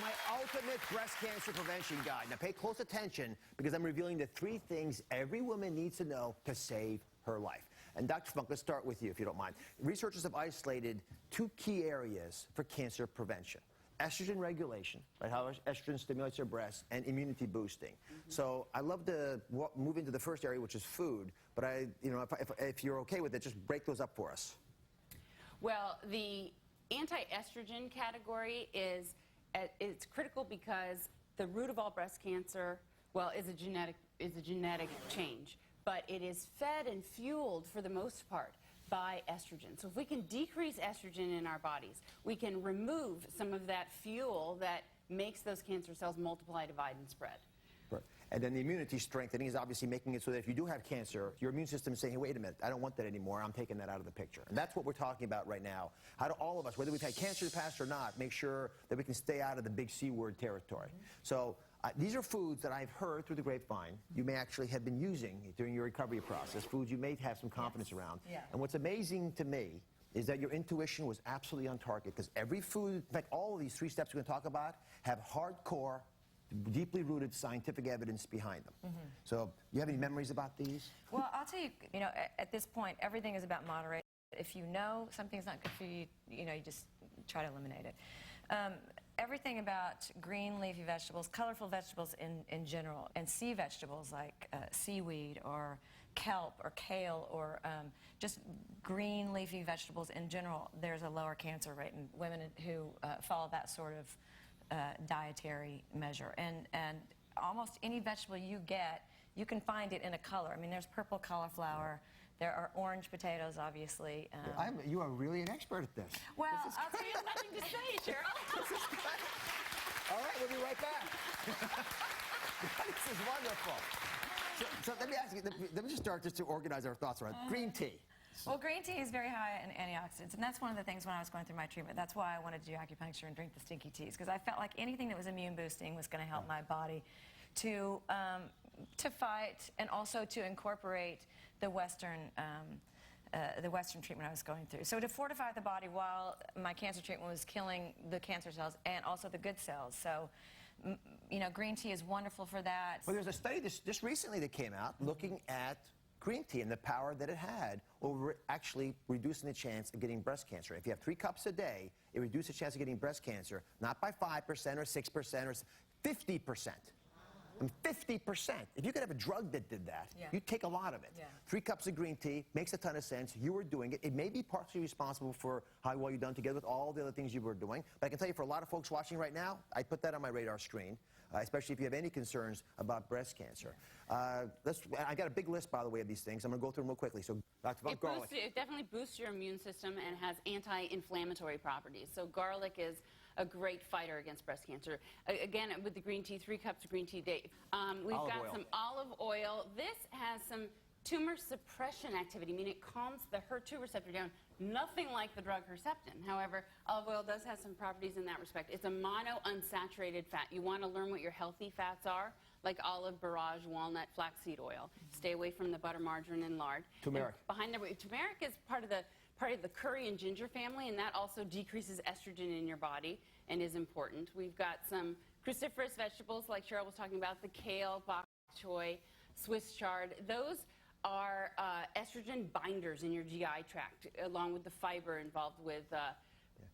my ultimate breast cancer prevention guide. Now pay close attention because I'm revealing the 3 things every woman needs to know to save her life. And Dr. Funk, let's start with you if you don't mind. Researchers have isolated 2 key areas for cancer prevention. Estrogen regulation, right, how estrogen stimulates your breasts, and immunity boosting. So I'd love to move into the first area, which is food, but if you're okay with it, just break those up for us. Well, the anti-estrogen category is it's critical because the root of all breast cancer, well, is a genetic change, but it is fed and fueled for the most part by estrogen. So if we can decrease estrogen in our bodies, we can remove some of that fuel that makes those cancer cells multiply, divide, and spread. Right. And then the immunity strengthening is obviously making it so that if you do have cancer, your immune system is saying, hey, wait a minute, I don't want that anymore, I'm taking that out of the picture. And that's what we're talking about right now. How do all of us, whether we've had cancer in the past or not, make sure that we can stay out of the big C word territory. So these are foods that I've heard through the grapevine you may actually have been using during your recovery process, foods you may have some confidence around. Yeah. And what's amazing to me is that your intuition was absolutely on target, because every food, in fact, all of these 3 steps we're going to talk about have hardcore, deeply rooted scientific evidence behind them. So you have any memories about these? Well, I'll tell you, at this point, everything is about moderation. If you know something's not good for you, you just try to eliminate it. Everything about green leafy vegetables, colorful vegetables in general, and sea vegetables like seaweed or kelp or kale or just green leafy vegetables in general, there's a lower cancer rate in women who follow that sort of dietary measure. And almost any vegetable you get, you can find it in a color. I mean, there's purple cauliflower. There are orange potatoes, obviously. You are really an expert at this. Well, I'll tell you nothing to say, Cheryl. All right, we'll be right back. This is wonderful. So let me ask you, let me just start just to organize our thoughts around green tea. Well, green tea is very high in antioxidants, and that's one of the things when I was going through my treatment. That's why I wanted to do acupuncture and drink the stinky teas, because I felt like anything that was immune boosting was going to help my body to fight and also to incorporate the Western treatment I was going through. So to fortify the body while my cancer treatment was killing the cancer cells and also the good cells. So, green tea is wonderful for that. Well, there's a study just recently that came out looking at green tea and the power that it had over actually reducing the chance of getting breast cancer. If you have 3 cups a day, it reduces the chance of getting breast cancer, not by 5% or 6% or 50%. I mean, 50%. If you could have a drug that did that, you'd take a lot of it. 3 cups of green tea makes a ton of sense. You were doing it. It may be partially responsible for how well you've done together with all the other things you were doing. But I can tell you, for a lot of folks watching right now, I put that on my radar screen, especially if you have any concerns about breast cancer. I got a big list, by the way, of these things. I'm going to go through them real quickly. So, Dr. Funk, garlic. It definitely boosts your immune system and has anti-inflammatory properties. So garlic is a great fighter against breast cancer. Again, with the green tea, 3 cups of green tea a day. We've got some olive oil. This has some tumor suppression activity, meaning it calms the HER2 receptor down, nothing like the drug Herceptin. However, olive oil does have some properties in that respect. It's a monounsaturated fat. You want to learn what your healthy fats are, like olive, borage, walnut, flaxseed oil. Stay away from the butter, margarine, and lard. Turmeric. And turmeric is part of the curry and ginger family, and that also decreases estrogen in your body and is important. We've got some cruciferous vegetables like Cheryl was talking about, the kale, bok choy, Swiss chard. Those are estrogen binders in your GI tract, along with the fiber involved with the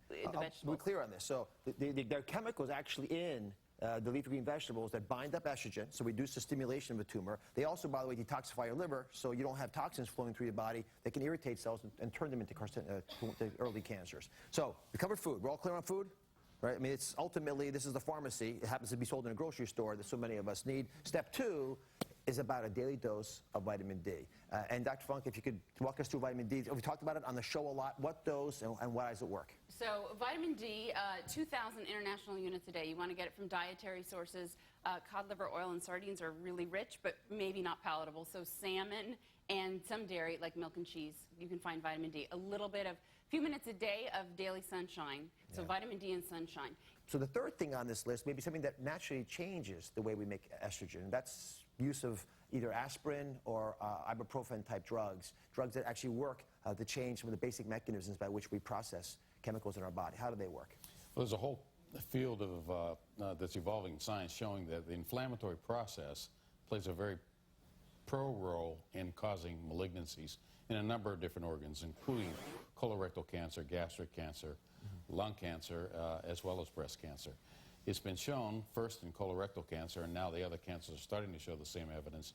vegetables. We're clear on this. So there are chemicals actually in the leafy green vegetables that bind up estrogen, so reduce the stimulation of the tumor. They also, by the way, detoxify your liver, so you don't have toxins flowing through your body that can irritate cells and turn them into early cancers. So we covered food. We're all clear on food? Right? I mean, it's ultimately, this is the pharmacy. It happens to be sold in a grocery store that so many of us need. Step 2 is about a daily dose of vitamin D. And Dr. Funk, if you could walk us through vitamin D. We talked about it on the show a lot. What dose and why does it work? So vitamin D, 2,000 international units a day. You want to get it from dietary sources. Cod liver oil and sardines are really rich, but maybe not palatable. So salmon and some dairy, like milk and cheese, you can find vitamin D. A little bit of, few minutes a day of daily sunshine. So vitamin D and sunshine. So the third thing on this list may be something that naturally changes the way we make estrogen. That's use of either aspirin or ibuprofen type drugs that actually work to change some of the basic mechanisms by which we process chemicals in our body. How do they work? Well, there's a whole field of that's evolving in science showing that the inflammatory process plays a very pro role in causing malignancies in a number of different organs, including colorectal cancer, gastric cancer, lung cancer, as well as breast cancer. It's been shown, first in colorectal cancer, and now the other cancers are starting to show the same evidence,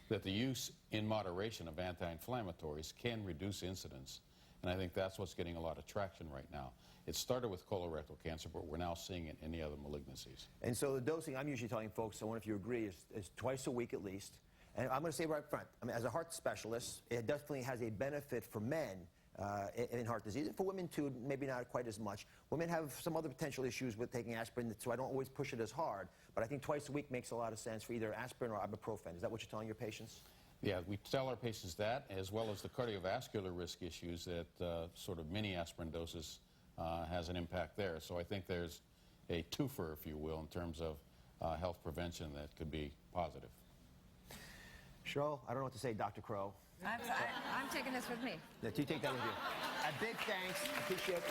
that the use in moderation of anti-inflammatories can reduce incidence. And I think that's what's getting a lot of traction right now. It started with colorectal cancer, but we're now seeing it in the other malignancies. And so the dosing, I'm usually telling folks, I wonder if you agree, is twice a week at least. And I'm going to say right up front, I mean, as a heart specialist, it definitely has a benefit for men in heart disease, and for women too, maybe not quite as much. Women have some other potential issues with taking aspirin, so I don't always push it as hard. But I think twice a week makes a lot of sense for either aspirin or ibuprofen. Is that what you're telling your patients? Yeah, we tell our patients that, as well as the cardiovascular risk issues that sort of mini aspirin doses has an impact there. So I think there's a twofer, if you will, in terms of health prevention that could be positive. Cheryl, I don't know what to say, Dr. Crow. I'm taking this with me. Yeah, you take that with you. A big thanks. Appreciate it.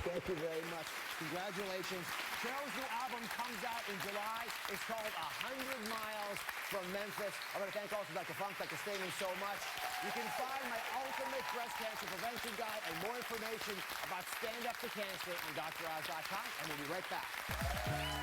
Thank you very much. Congratulations. Cheryl's new album comes out in July. It's called 100 Miles from Memphis. I want to thank also Dr. Funk, Dr. Stamen so much. You can find my ultimate breast cancer prevention guide and more information about Stand Up to Cancer on DrOz.com, and we'll be right back.